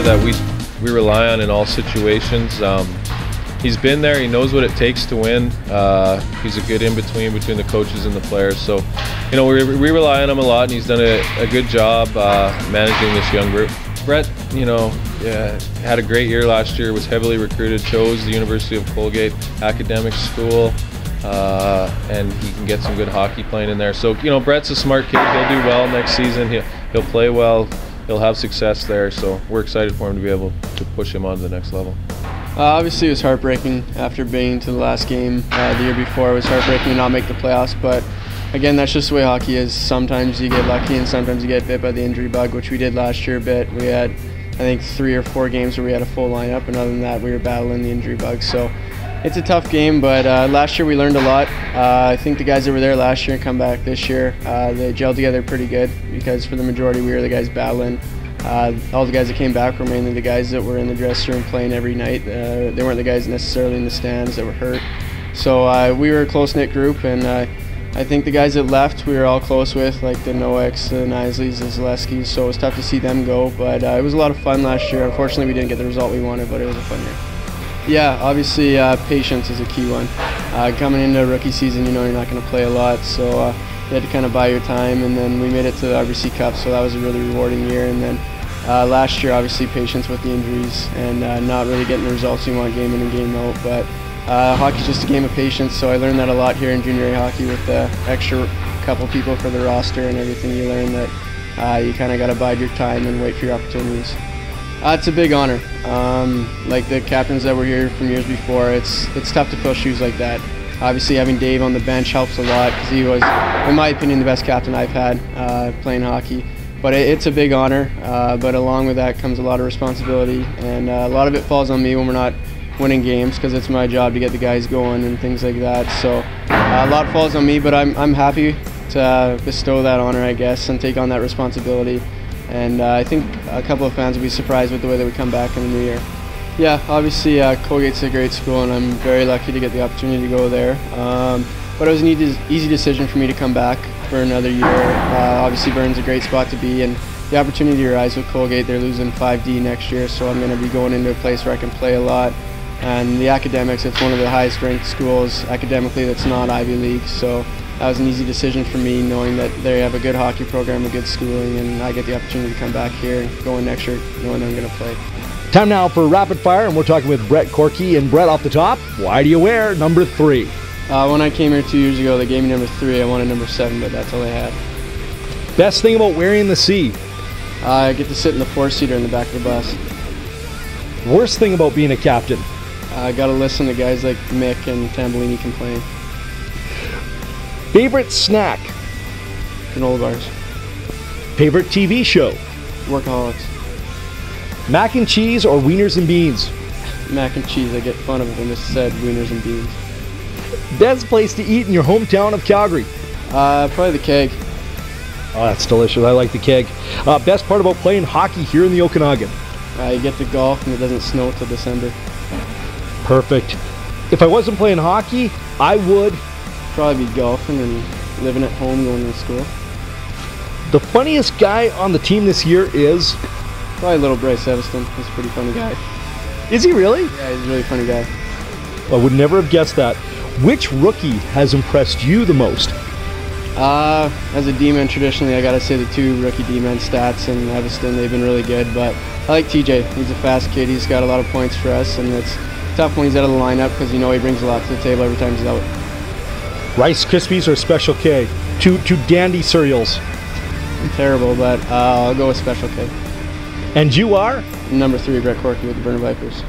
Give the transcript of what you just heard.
that we rely on in all situations. He's been there, he knows what it takes to win. He's a good in-between between the coaches and the players. So, you know, we rely on him a lot, and he's done a good job managing this young group. Brett, you know, had a great year last year, was heavily recruited, chose the University of Colgate academic school, and he can get some good hockey playing in there. So, you know, Brett's a smart kid. He'll do well next season. He'll play well. He'll have success there. So we're excited for him to be able to push him on to the next level. Obviously, it was heartbreaking after being to the last game the year before. It was heartbreaking to not make the playoffs, but again, that's just the way hockey is. Sometimes you get lucky and sometimes you get bit by the injury bug, which we did last year a bit. We had, I think, 3 or 4 games where we had a full lineup, and other than that, we were battling the injury bug. So it's a tough game, but last year we learned a lot. I think the guys that were there last year and come back this year, they gelled together pretty good, because for the majority we were the guys battling. All the guys that came back were mainly the guys that were in the dressing room playing every night. They weren't the guys necessarily in the stands that were hurt. So we were a close-knit group, and I think the guys that left we were all close with, like the Noeks, the Nisleys, the Zaleskis, so it was tough to see them go. But it was a lot of fun last year. Unfortunately, we didn't get the result we wanted, but it was a fun year. Yeah, obviously patience is a key one. Coming into rookie season, you know you're not going to play a lot, so you had to kind of buy your time, and then we made it to the RBC Cup, so that was a really rewarding year. And then last year, obviously patience with the injuries and not really getting the results you want game in and game out, but hockey's just a game of patience, so I learned that a lot here in junior A hockey with the extra couple people for the roster and everything. You learn that you kind of got to bide your time and wait for your opportunities. It's a big honor. Like the captains that were here from years before, it's tough to fill shoes like that. Obviously having Dave on the bench helps a lot, because he was, in my opinion, the best captain I've had playing hockey. But it's a big honor, but along with that comes a lot of responsibility, and a lot of it falls on me when we're not winning games, because it's my job to get the guys going and things like that. So a lot falls on me, but I'm happy to bestow that honor, I guess, and take on that responsibility. And I think a couple of fans will be surprised with the way that we come back in the new year. Yeah, obviously Colgate's a great school, and I'm very lucky to get the opportunity to go there. But it was an easy decision for me to come back for another year. Obviously Vernon's a great spot to be, and the opportunity to rise with Colgate. They're losing 5D next year, so I'm going to be going into a place where I can play a lot. And the academics, it's one of the highest ranked schools academically that's not Ivy League, so that was an easy decision for me, knowing that they have a good hockey program, a good schooling, and I get the opportunity to come back here and go in next year knowing I'm going to play. Time now for Rapid Fire, and we're talking with Brett Corkey. And Brett, off the top, why do you wear number 3? When I came here 2 years ago, they gave me number 3. I wanted number 7, but that's all they had. Best thing about wearing the C? I get to sit in the 4-seater in the back of the bus. Worst thing about being a captain? I got to listen to guys like Mick and Tambellini complain. Favorite snack? Granola bars. Favorite TV show? Workaholics. Mac and cheese or wieners and beans? Mac and cheese. I get fun of it when just said wieners and beans. Best place to eat in your hometown of Calgary? Probably the Keg. Oh, that's delicious. I like the Keg. Best part about playing hockey here in the Okanagan? You get to golf and it doesn't snow till December. Perfect. If I wasn't playing hockey, I would probably be golfing and living at home, going to school. The funniest guy on the team this year is? Probably little Bryce Eviston. He's a pretty funny guy. Is he really? Yeah, he's a really funny guy. I would never have guessed that. Which rookie has impressed you the most? As a D-man, traditionally, I gotta say the 2 rookie D-man, Stats and Eviston. They've been really good, but I like TJ. He's a fast kid. He's got a lot of points for us, and it's tough when he's out of the lineup, because you know he brings a lot to the table every time he's out. Rice Krispies or Special K? Two dandy cereals. Terrible, but I'll go with Special K. And you are? Number 3, Brett Corkey with the Vernon Vipers.